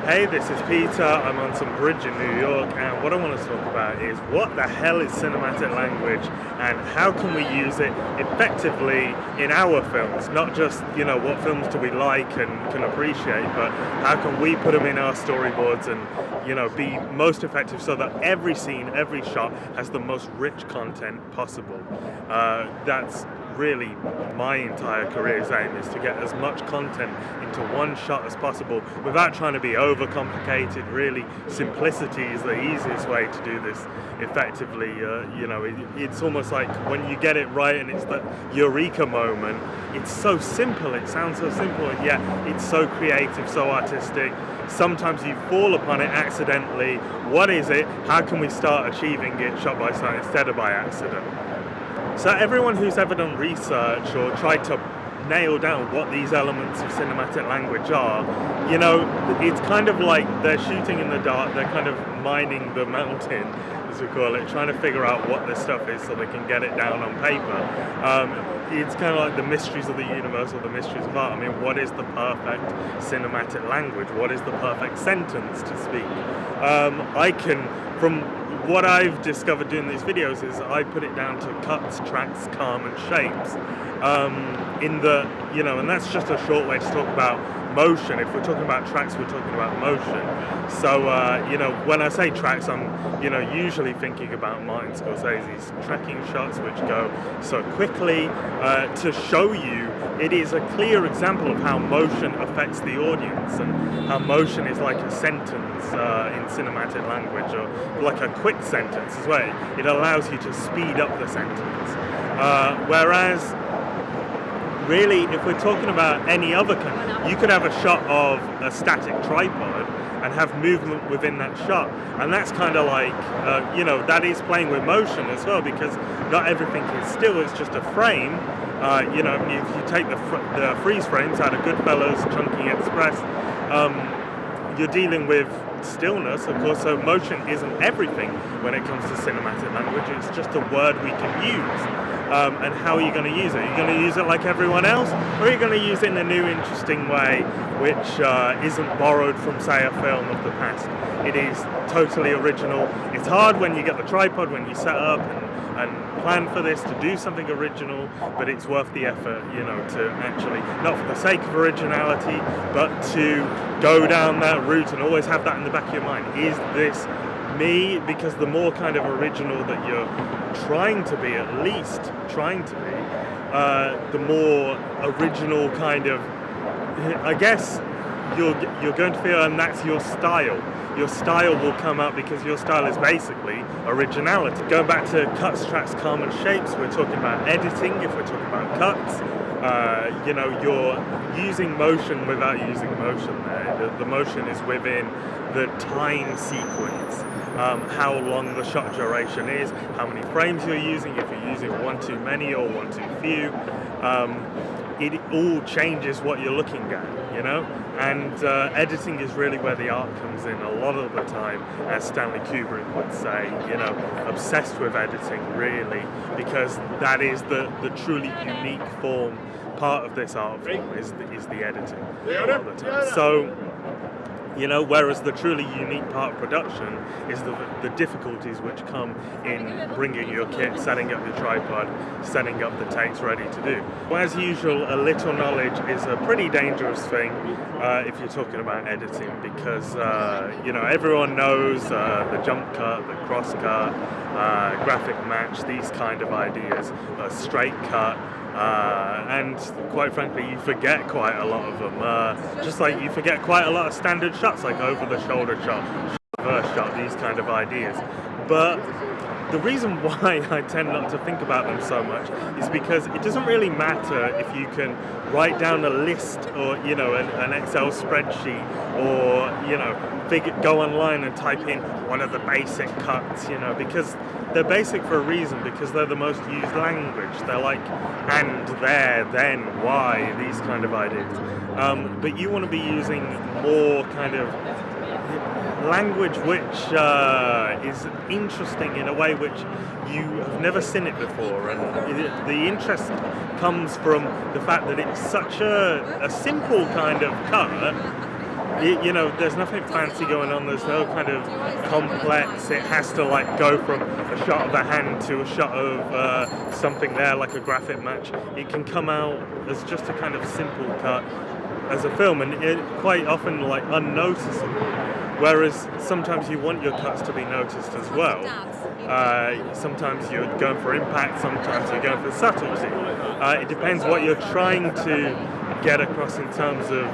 Hey, this is Peter. I'm on some bridge in New York, and what I want to talk about is what the hell is cinematic language and how can we use it effectively in our films? Not just, what films do we like and can appreciate, but how can we put them in our storyboards and, be most effective so that every scene, every shot has the most rich content possible. That's really my entire career's aim, is to get as much content into one shot as possible without trying to be overcomplicated. Really, simplicity is the easiest way to do this effectively. It's almost like when you get it right and it's the eureka moment. It's so simple, it sounds so simple, and yet it's so creative, so artistic. Sometimes you fall upon it accidentally. What is it? How can we start achieving it shot by shot instead of by accident? So everyone who's ever done research or tried to nail down what these elements of cinematic language are, it's kind of like they're shooting in the dark, they're kind of mining the mountain, as we call it, trying to figure out what this stuff is so they can get it down on paper. It's kind of like the mysteries of the universe or the mysteries of art. I mean, what is the perfect cinematic language? What is the perfect sentence to speak? From what I've discovered doing these videos is I put it down to cuts, tracks, calm, and shapes. And that's just a short way to talk about motion. If we're talking about tracks, we're talking about motion. So, when I say tracks, I'm, usually thinking about Martin Scorsese's tracking shots, which go so quickly to show you it is a clear example of how motion affects the audience and how motion is like a sentence in cinematic language, or like a quick sentence as well. It allows you to speed up the sentence. Whereas really, if we're talking about any other kind, you could have a shot of a static tripod and have movement within that shot, and that's kind of like, that is playing with motion as well, because not everything is still, it's just a frame. If you take the freeze frames out of Goodfellas, Chunking Express, you're dealing with stillness, of course, so motion isn't everything when it comes to cinematic language. It's just a word we can use. And how are you going to use it? Are you going to use it like everyone else, or are you going to use it in a new, interesting way, which isn't borrowed from, say, a film of the past? It is totally original. It's hard when you get the tripod, when you set up and plan for this to do something original, but it's worth the effort, to actually, not for the sake of originality, but to go down that route and always have that in the back of your mind. Is this me? Because the more kind of original that you're trying to be, at least trying to be, the more original kind of, I guess, you're going to feel, and that's your style. Your style will come out because your style is basically originality. Going back to cuts, tracks, calm, and shapes, we're talking about editing. If we're talking about cuts, you're using motion without using motion there. The motion is within the time sequence. How long the shot duration is, how many frames you're using, if you're using one too many or one too few. It all changes what you're looking at, and editing is really where the art comes in a lot of the time, as Stanley Kubrick would say, obsessed with editing, really, because that is the truly unique part of this art form is the editing a lot of the time. So, whereas the truly unique part of production is the difficulties which come in bringing your kit, setting up your tripod, setting up the takes ready to do. Well, as usual, a little knowledge is a pretty dangerous thing if you're talking about editing, because, everyone knows the jump cut, the cross cut, graphic match, these kind of ideas, straight cut. And quite frankly, you forget quite a lot of them. Just like you forget quite a lot of standard shots, like over-the-shoulder shot, reverse shot, these kind of ideas. But the reason why I tend not to think about them so much is because it doesn't really matter if you can write down a list or, an Excel spreadsheet, or, go online and type in what are the basic cuts, because they're basic for a reason, because they're the most used language. They're like and, there, then, why, these kind of ideas. But you want to be using more kind of language which is interesting in a way which you have never seen it before, and the interest comes from the fact that it's such a simple kind of cut, there's nothing fancy going on. There's no kind of complex. It has to like go from a shot of a hand to a shot of something there, like a graphic match. It can come out as just a kind of simple cut as a film, and it quite often like unnoticeable. Whereas sometimes you want your cuts to be noticed as well. Sometimes you're going for impact, sometimes you're going for subtlety. It depends what you're trying to get across in terms of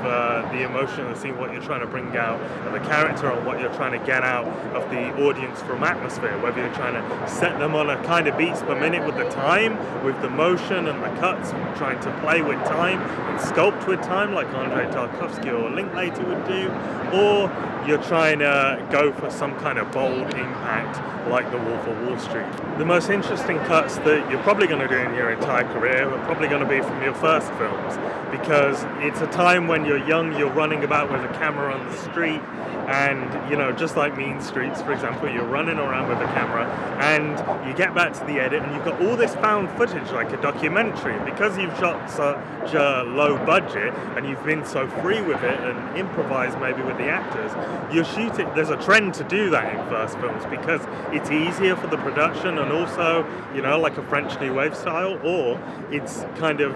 the emotion of the scene, what you're trying to bring out of the character, or what you're trying to get out of the audience from atmosphere, whether you're trying to set them on a kind of beats per minute with the time, with the motion and the cuts, trying to play with time and sculpt with time like Andrei Tarkovsky or Linklater would do, or you're trying to go for some kind of bold impact like The Wolf of Wall Street. The most interesting cuts that you're probably going to do in your entire career are probably going to be from your first films, because it's a time when you're young, you're running about with a camera on the street, and just like Mean Streets, for example, you're running around with a camera, and you get back to the edit and you've got all this found footage like a documentary. Because you've shot such a low budget and you've been so free with it and improvised maybe with the actors, you're shooting. There's a trend to do that in first films because it's easier for the production, and also like a French New Wave style, or it's kind of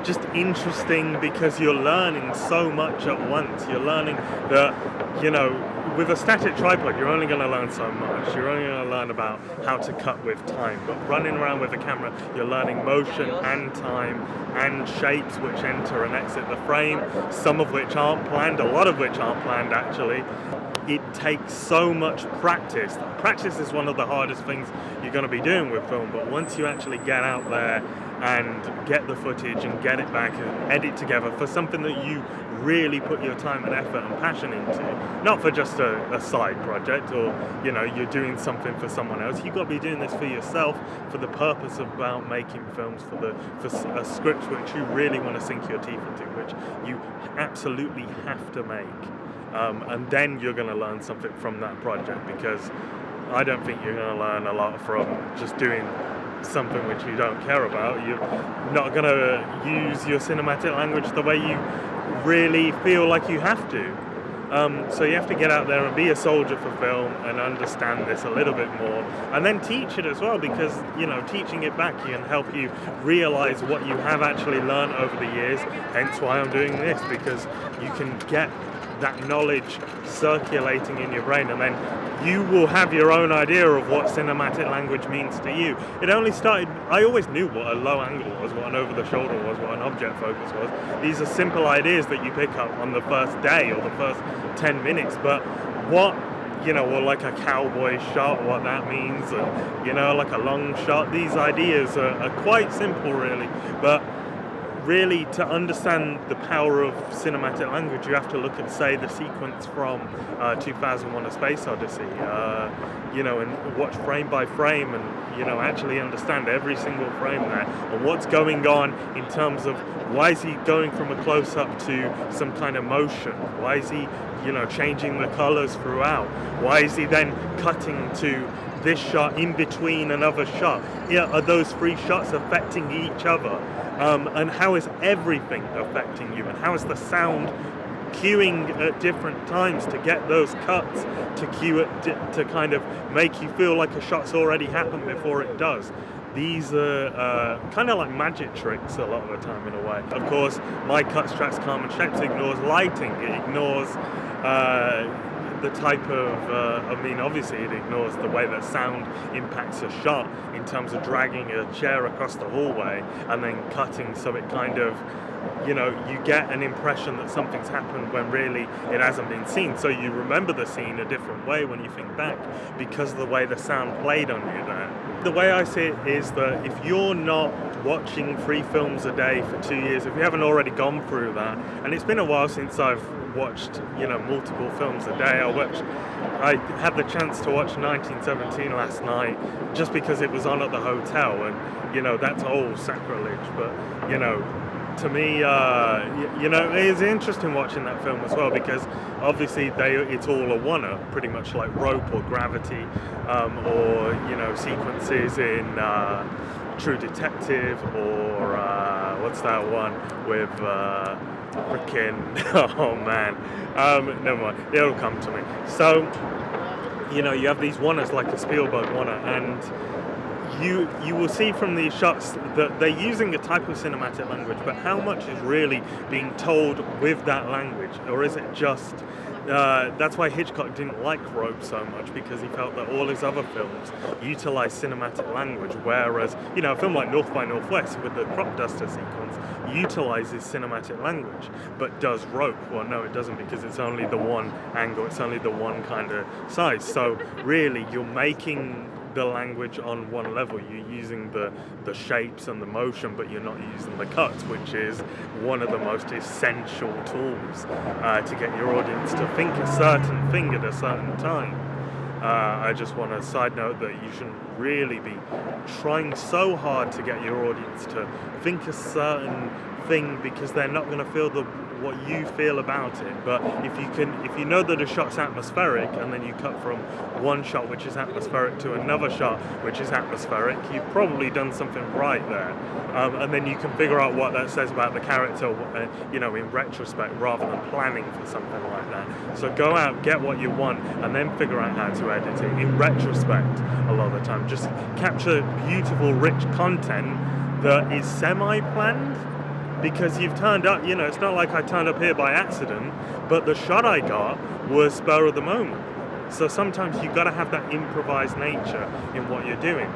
just interesting because you're learning so much at once. You're learning that with a static tripod, you're only going to learn so much. You're only going to learn about how to cut with time. But running around with a camera, you're learning motion and time and shapes which enter and exit the frame, some of which aren't planned, a lot of which aren't planned actually. It takes so much practice. Practice is one of the hardest things you're going to be doing with film, but once you actually get out there and get the footage and get it back and edit together for something that you really put your time and effort and passion into, not for just a side project, or you're doing something for someone else. You've got to be doing this for yourself, for the purpose of about making films, for a script which you really want to sink your teeth into, which you absolutely have to make. And then you're going to learn something from that project, because I don't think you're going to learn a lot from just doing something which you don't care about. You're not going to use your cinematic language the way you really feel like you have to. So you have to get out there and be a soldier for film and understand this a little bit more, and then teach it as well, because teaching it back can help you realize what you have actually learned over the years. Hence why I'm doing this, because you can get that knowledge circulating in your brain, and then you will have your own idea of what cinematic language means to you. It only started, I always knew what a low angle was, what an over the shoulder was, what an object focus was. These are simple ideas that you pick up on the first day or the first 10 minutes, but what or like a cowboy shot, what that means, and like a long shot, these ideas are quite simple really, but really, to understand the power of cinematic language, you have to look at, say, the sequence from 2001: A Space Odyssey, and watch frame by frame, and actually understand every single frame there, and what's going on in terms of why is he going from a close-up to some kind of motion? Why is he, changing the colors throughout? Why is he then cutting to this shot in between another shot? Are those three shots affecting each other? And how is everything affecting you? And how is the sound cueing at different times to get those cuts to cue it to kind of make you feel like a shot's already happened before it does? These are kind of like magic tricks a lot of the time in a way. Of course, my cuts, tracks, calm and shapes ignores lighting. It ignores the type of, obviously it ignores the way that sound impacts a shot in terms of dragging a chair across the hallway and then cutting, so it kind of, you get an impression that something's happened when really it hasn't been seen. So you remember the scene a different way when you think back because of the way the sound played on you there. The way I see it is that if you're not watching 3 films a day for 2 years, if you haven't already gone through that, and it's been a while since I've watched multiple films a day. I had the chance to watch 1917 last night just because it was on at the hotel, and that's all sacrilege, but to me it's interesting watching that film as well, because obviously it's all a one-up, pretty much like Rope or Gravity, or sequences in True Detective, or what's that one with Freaking, oh man, never mind, it'll come to me. So, you have these oneers like a Spielberg oneer, and you will see from these shots that they're using a type of cinematic language, but how much is really being told with that language, or is it just that's why Hitchcock didn't like Rope so much, because he felt that all his other films utilize cinematic language, whereas a film like North by Northwest with the crop duster sequence utilizes cinematic language, but does Rope? Well, no, it doesn't, because it's only the one angle, it's only the one kind of size. So really, you're making the language on one level. You're using the shapes and the motion, but you're not using the cuts, which is one of the most essential tools to get your audience to think a certain thing at a certain time. I just want to side note that you shouldn't really be trying so hard to get your audience to think a certain thing, because they're not going to feel what you feel about it. But if you know that a shot's atmospheric, and then you cut from one shot which is atmospheric to another shot which is atmospheric, you've probably done something right there. And then you can figure out what that says about the character, in retrospect, rather than planning for something like that. So go out, get what you want, and then figure out how to edit it. In retrospect, a lot of the time, just capture beautiful, rich content that is semi-planned. Because you've turned up, it's not like I turned up here by accident, but the shot I got was spur of the moment. So sometimes you've got to have that improvised nature in what you're doing.